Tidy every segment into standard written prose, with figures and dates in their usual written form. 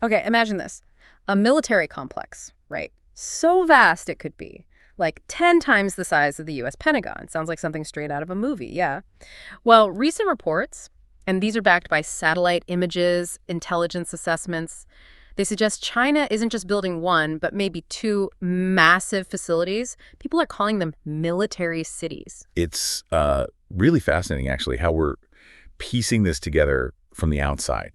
Okay, imagine this. A military complex, right? So vast it could be. Like 10 times the size of the U.S. Pentagon. Sounds like something straight out of a movie, yeah. Well, recent reports, and these are backed by satellite images, intelligence assessments, they suggest China isn't just building one, but maybe two massive facilities. People are calling them military cities. It's really fascinating, actually, how we're piecing this together from the outside,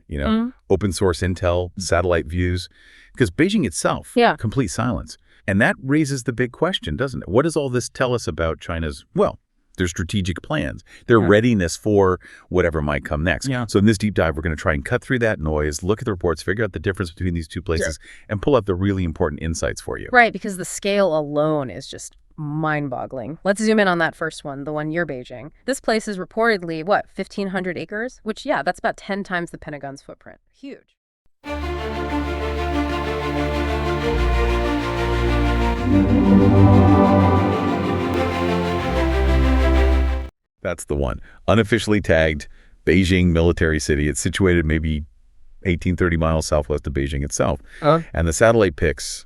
open source intel, satellite views, because Beijing itself, Yeah. complete silence. And that raises the big question, doesn't it? What does all this tell us about China's, well, their strategic plans, their readiness for whatever might come next? Yeah. So in this deep dive, we're going to try and cut through that noise, look at the reports, figure out the difference between these two places, and pull out the really important insights for you. Right, because the scale alone is just mind-boggling. Let's zoom in on that first one, the one near Beijing. This place is reportedly, 1,500 acres? Which, yeah, that's about 10 times the Pentagon's footprint. Huge. That's the one. Unofficially tagged Beijing Military City. It's situated maybe 18-30 miles southwest of Beijing itself. And the satellite pics,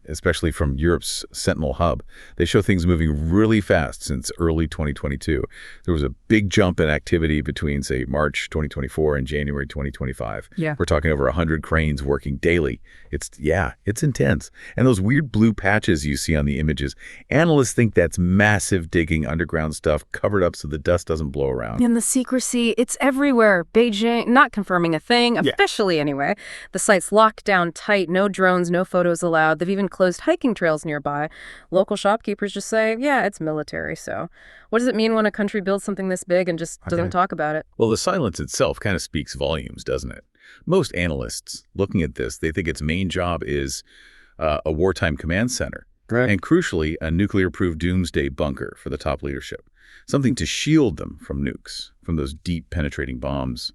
especially from Europe's Sentinel hub, they show things moving really fast since early 2022. There was a big jump in activity between, say, March 2024 and January 2025. Yeah. We're talking over 100 cranes working daily. It's intense. And those weird blue patches you see on the images, analysts think that's massive digging underground stuff covered up so the dust doesn't blow around. And the secrecy, it's everywhere. Beijing, not confirming a thing, officially anyway. The site's locked down tight, no drones, no photos allowed. They've even closed hiking trails nearby. Local shopkeepers just say, yeah, it's military, so. What does it mean when a country builds something this big and just doesn't talk about it? Well, the silence itself kind of speaks volumes, doesn't it? Most analysts looking at this, they think its main job is a wartime command center. Correct. And crucially, a nuclear-proof doomsday bunker for the top leadership. Something to shield them from nukes, from those deep penetrating bombs,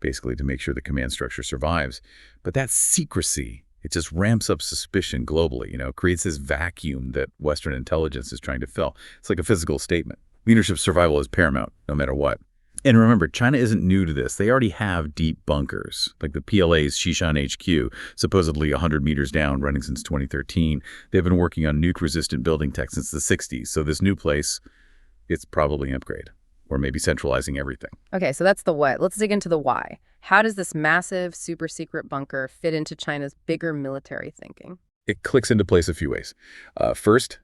basically to make sure the command structure survives. But that secrecy, it just ramps up suspicion globally, creates this vacuum that Western intelligence is trying to fill. It's like a physical statement. Leadership survival is paramount, no matter what. And remember, China isn't new to this. They already have deep bunkers, like the PLA's Xishan HQ, supposedly 100 meters down, running since 2013. They've been working on nuke-resistant building tech since the 60s. So this new place, it's probably an upgrade, or maybe centralizing everything. Okay, so that's the what. Let's dig into the why. How does this massive, super secret bunker fit into China's bigger military thinking? It clicks into place a few ways. First,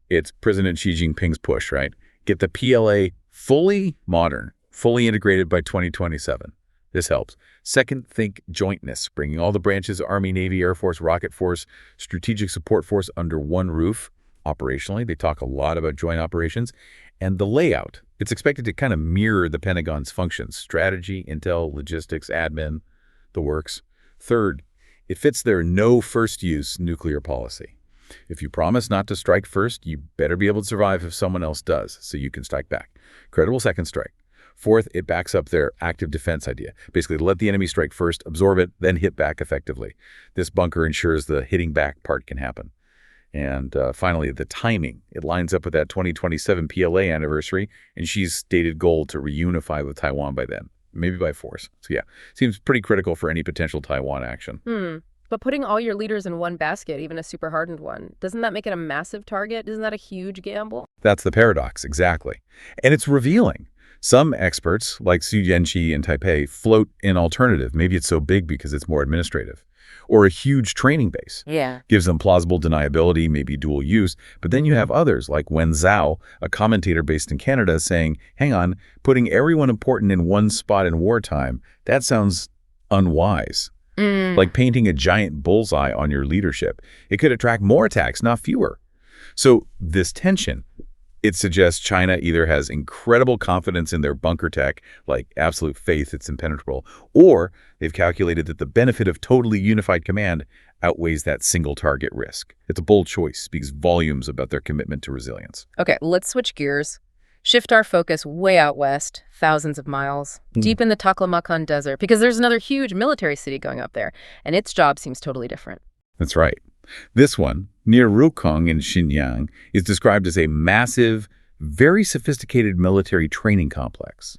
it's President Xi Jinping's push, right? Get the PLA fully modern, fully integrated by 2027. This helps. Second, think jointness, bringing all the branches, Army, Navy, Air Force, Rocket Force, Strategic Support Force under one roof. Operationally, they talk a lot about joint operations. And the layout, it's expected to kind of mirror the Pentagon's functions: strategy, intel, logistics, admin, the works. Third, it fits their no first use nuclear policy. If you promise not to strike first, you better be able to survive if someone else does, so you can strike back. Credible second strike. Fourth, it backs up their active defense idea. Basically, let the enemy strike first, absorb it, then hit back effectively. This bunker ensures the hitting back part can happen. And finally, the timing. It lines up with that 2027 PLA anniversary and Xi's stated goal to reunify with Taiwan by then, maybe by force. So yeah, seems pretty critical for any potential Taiwan action. But putting all your leaders in one basket, even a super hardened one, doesn't that make it a massive target? Isn't that a huge gamble? That's the paradox, exactly. And it's revealing. Some experts, like Xu Yanqi in Taipei, float an alternative. Maybe it's so big because it's more administrative. Or a huge training base. Yeah. Gives them plausible deniability, maybe dual use. But then you have others, like Wen Zhao, a commentator based in Canada, saying, hang on, putting everyone important in one spot in wartime, that sounds unwise. Like painting a giant bullseye on your leadership. It could attract more attacks, not fewer. So this tension, it suggests China either has incredible confidence in their bunker tech, like absolute faith it's impenetrable, or they've calculated that the benefit of totally unified command outweighs that single target risk. It's a bold choice, speaks volumes about their commitment to resilience. Okay, let's switch gears. Shift our focus way out west, thousands of miles, deep in the Taklamakan Desert, because there's another huge military city going up there, and its job seems totally different. That's right. This one, near Rukong in Xinjiang, is described as a massive very sophisticated military training complex.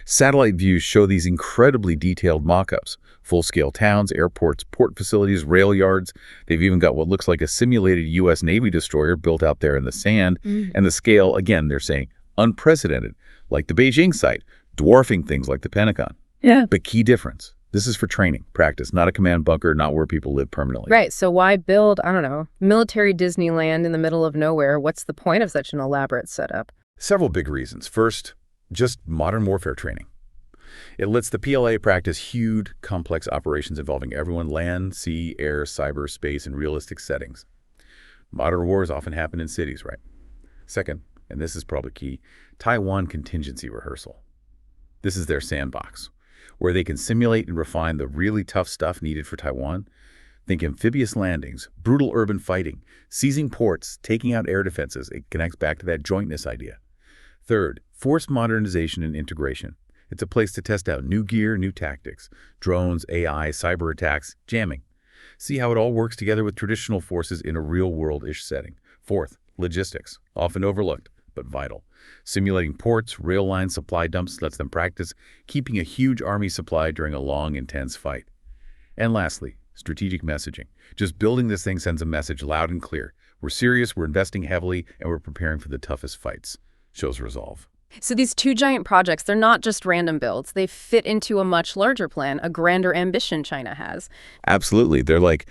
Satellite views show these incredibly detailed mock-ups. Full-scale towns, airports, port facilities, rail yards. They've even got what looks like a simulated U.S. Navy destroyer built out there in the sand. And the scale, again, they're saying unprecedented, like the Beijing site, dwarfing things like the Pentagon. Yeah. But key difference. This is for training, practice, not a command bunker, not where people live permanently. Right, so why build, I don't know, military Disneyland in the middle of nowhere? What's the point of such an elaborate setup? Several big reasons. First, just modern warfare training. It lets the PLA practice huge, complex operations involving everyone: land, sea, air, cyber, space, and realistic settings. Modern wars often happen in cities, right? Second, and this is probably key, Taiwan contingency rehearsal. This is their sandbox, where they can simulate and refine the really tough stuff needed for Taiwan. Think amphibious landings, brutal urban fighting, seizing ports, taking out air defenses. It connects back to that jointness idea. Third, force modernization and integration. It's a place to test out new gear, new tactics, drones, AI, cyber attacks, jamming. See how it all works together with traditional forces in a real-world-ish setting. Fourth, logistics, often overlooked, but vital. Simulating ports, rail lines, supply dumps lets them practice keeping a huge army supply during a long, intense fight. And lastly, strategic messaging. Just building this thing sends a message loud and clear. We're serious, we're investing heavily, and we're preparing for the toughest fights. Shows resolve. So these two giant projects, they're not just random builds. They fit into a much larger plan, a grander ambition China has. Absolutely. They're like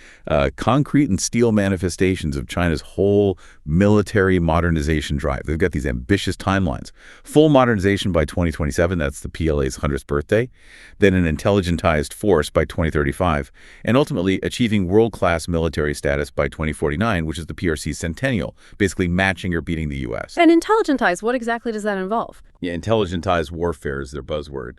concrete and steel manifestations of China's whole military modernization drive. They've got these ambitious timelines. Full modernization by 2027, that's the PLA's 100th birthday. Then an intelligentized force by 2035. And ultimately achieving world-class military status by 2049, which is the PRC's centennial, basically matching or beating the U.S. And intelligentized, what exactly does that involve? Yeah, intelligentized warfare is their buzzword.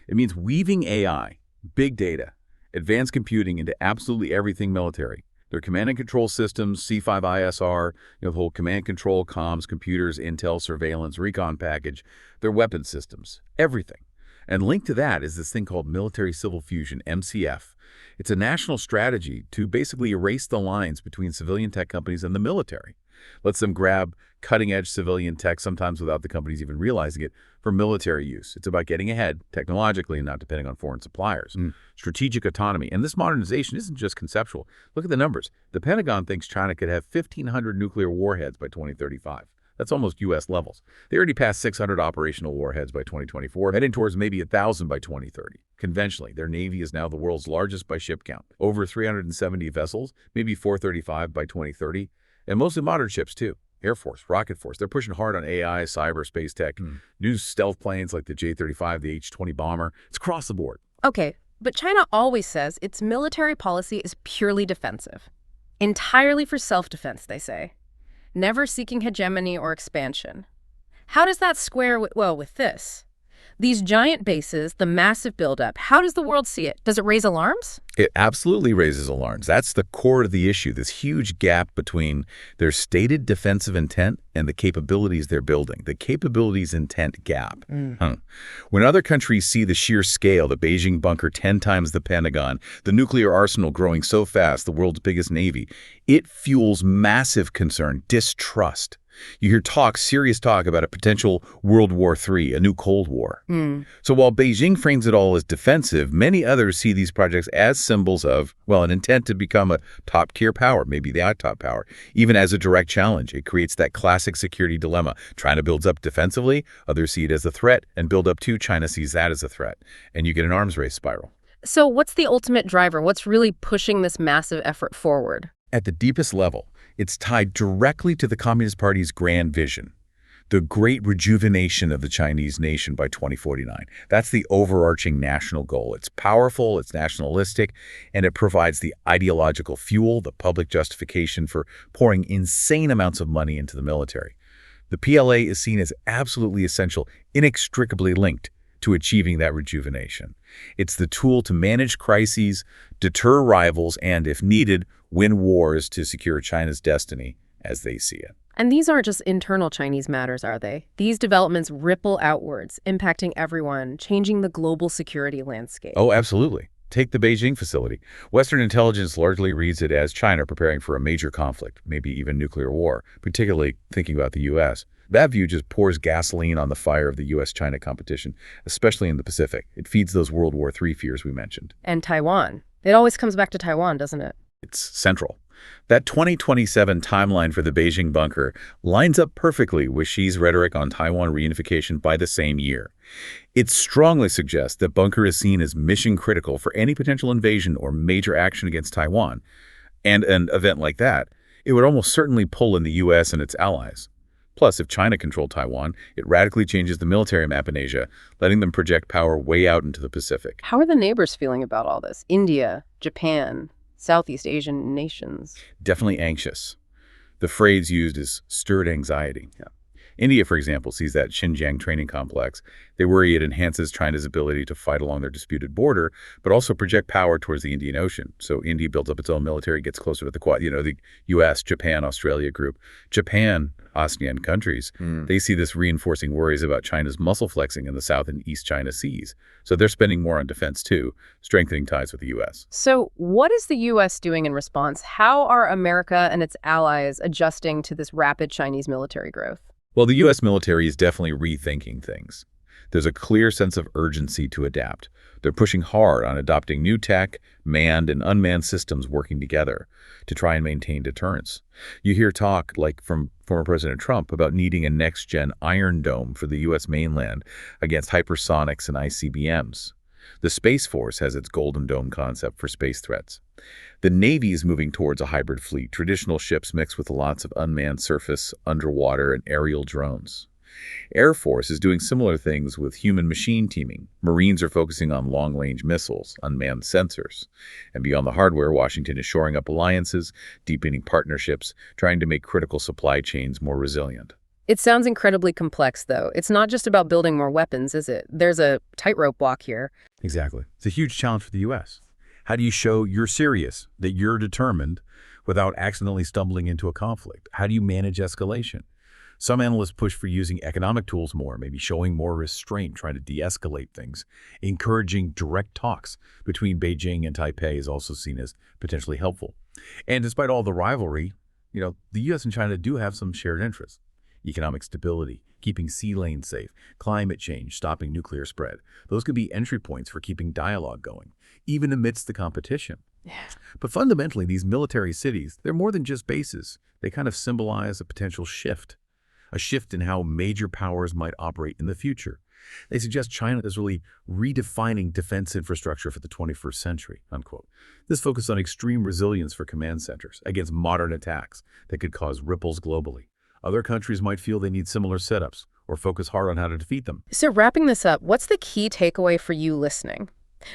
It means weaving AI, big data, advanced computing into absolutely everything military. Their command and control systems, C5ISR, the whole command control, comms, computers, intel, surveillance, recon package, their weapon systems, everything. And linked to that is this thing called military civil fusion, MCF. It's a national strategy to basically erase the lines between civilian tech companies and the military. Lets them grab cutting-edge civilian tech, sometimes without the companies even realizing it, for military use. It's about getting ahead technologically and not depending on foreign suppliers. Strategic autonomy. And this modernization isn't just conceptual. Look at the numbers. The Pentagon thinks China could have 1,500 nuclear warheads by 2035. That's almost U.S. levels. They already passed 600 operational warheads by 2024, heading towards maybe 1,000 by 2030. Conventionally, their Navy is now the world's largest by ship count. Over 370 vessels, maybe 435 by 2030. And mostly modern ships, too. Air Force, Rocket Force. They're pushing hard on AI, cyber, space tech, new stealth planes like the J-35, the H-20 bomber. It's across the board. Okay, but China always says its military policy is purely defensive. Entirely for self-defense, they say. Never seeking hegemony or expansion. How does that square with this? These giant bases, the massive buildup, how does the world see it? Does it raise alarms? It absolutely raises alarms. That's the core of the issue, this huge gap between their stated defensive intent and the capabilities they're building, the capabilities intent gap. When other countries see the sheer scale, the Beijing bunker 10 times the Pentagon, the nuclear arsenal growing so fast, the world's biggest navy, it fuels massive concern, distrust. You hear serious talk about a potential World War III, a new Cold War. So while Beijing frames it all as defensive, many others see these projects as symbols of, well, an intent to become a top-tier power, maybe the top power, even as a direct challenge. It creates that classic security dilemma. China builds up defensively, others see it as a threat, and build up too, China sees that as a threat. And you get an arms race spiral. So what's the ultimate driver? What's really pushing this massive effort forward? At the deepest level, it's tied directly to the Communist Party's grand vision, the great rejuvenation of the Chinese nation by 2049. That's the overarching national goal. It's powerful, it's nationalistic, and it provides the ideological fuel, the public justification for pouring insane amounts of money into the military. The PLA is seen as absolutely essential, inextricably linked to achieving that rejuvenation. It's the tool to manage crises, deter rivals, and, if needed, win wars to secure China's destiny as they see it. And these aren't just internal Chinese matters, are they? These developments ripple outwards, impacting everyone, changing the global security landscape. Oh, absolutely. take the Beijing facility. Western intelligence largely reads it as China preparing for a major conflict, maybe even nuclear war, particularly thinking about the U.S. That view just pours gasoline on the fire of the U.S.-China competition, especially in the Pacific. It feeds those World War III fears we mentioned. And Taiwan. It always comes back to Taiwan, doesn't it? It's central. That 2027 timeline for the Beijing bunker lines up perfectly with Xi's rhetoric on Taiwan reunification by the same year. It strongly suggests that bunker is seen as mission critical for any potential invasion or major action against Taiwan. And an event like that, it would almost certainly pull in the U.S. and its allies. Plus, if China controlled Taiwan, it radically changes the military map in Asia, letting them project power way out into the Pacific. How are the neighbors feeling about all this? India, Japan, Southeast Asian nations. Definitely anxious. The phrase used is stirred anxiety. Yeah. India, for example, sees that Xinjiang training complex. They worry it enhances China's ability to fight along their disputed border, but also project power towards the Indian Ocean. So India builds up its own military, gets closer to the Quad, the U.S., Japan, Australia group. Japan, ASEAN countries, they see this reinforcing worries about China's muscle flexing in the South and East China Seas. So they're spending more on defense too, strengthening ties with the U.S. So what is the U.S. doing in response? How are America and its allies adjusting to this rapid Chinese military growth? Well, the U.S. military is definitely rethinking things. There's a clear sense of urgency to adapt. They're pushing hard on adopting new tech, manned and unmanned systems working together to try and maintain deterrence. You hear talk, like from former President Trump, about needing a next-gen Iron Dome for the U.S. mainland against hypersonics and ICBMs. The Space Force has its Golden Dome concept for space threats. The Navy is moving towards a hybrid fleet, traditional ships mixed with lots of unmanned surface, underwater, and aerial drones. Air Force is doing similar things with human-machine teaming. Marines are focusing on long-range missiles, unmanned sensors. And beyond the hardware, Washington is shoring up alliances, deepening partnerships, trying to make critical supply chains more resilient. It sounds incredibly complex, though. It's not just about building more weapons, is it? There's a tightrope walk here. Exactly. It's a huge challenge for the U.S. How do you show you're serious, that you're determined, without accidentally stumbling into a conflict? How do you manage escalation? Some analysts push for using economic tools more, maybe showing more restraint, trying to de-escalate things. Encouraging direct talks between Beijing and Taipei is also seen as potentially helpful. And despite all the rivalry, the U.S. and China do have some shared interests. Economic stability, keeping sea lanes safe, climate change, stopping nuclear spread. Those could be entry points for keeping dialogue going, even amidst the competition. Yeah. But fundamentally, these military cities, they're more than just bases. They kind of symbolize a potential shift, a shift in how major powers might operate in the future. They suggest China is really redefining defense infrastructure for the 21st century, unquote. This focus on extreme resilience for command centers against modern attacks that could cause ripples globally. Other countries might feel they need similar setups or focus hard on how to defeat them. So wrapping this up, what's the key takeaway for you listening?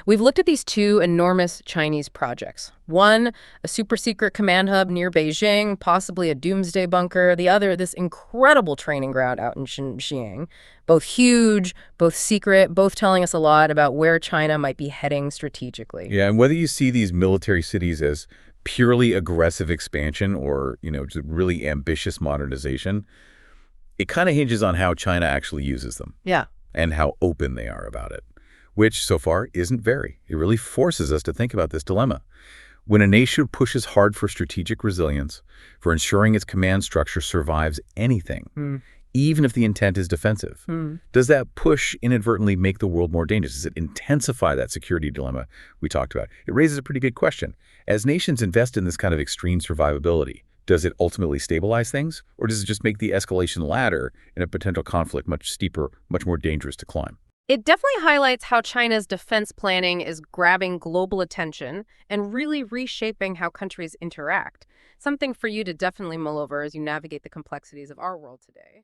We've looked at these two enormous Chinese projects. One, a super secret command hub near Beijing, possibly a doomsday bunker. The other, this incredible training ground out in Xinjiang. Both huge, both secret, both telling us a lot about where China might be heading strategically. Yeah, and whether you see these military cities as purely aggressive expansion or, just really ambitious modernization, it kind of hinges on how China actually uses them. Yeah. And how open they are about it, which so far isn't very. It really forces us to think about this dilemma. When a nation pushes hard for strategic resilience, for ensuring its command structure survives anything, even if the intent is defensive, does that push inadvertently make the world more dangerous? Does it intensify that security dilemma we talked about? It raises a pretty good question. As nations invest in this kind of extreme survivability, does it ultimately stabilize things, or does it just make the escalation ladder in a potential conflict much steeper, much more dangerous to climb? It definitely highlights how China's defense planning is grabbing global attention and really reshaping how countries interact. Something for you to definitely mull over as you navigate the complexities of our world today.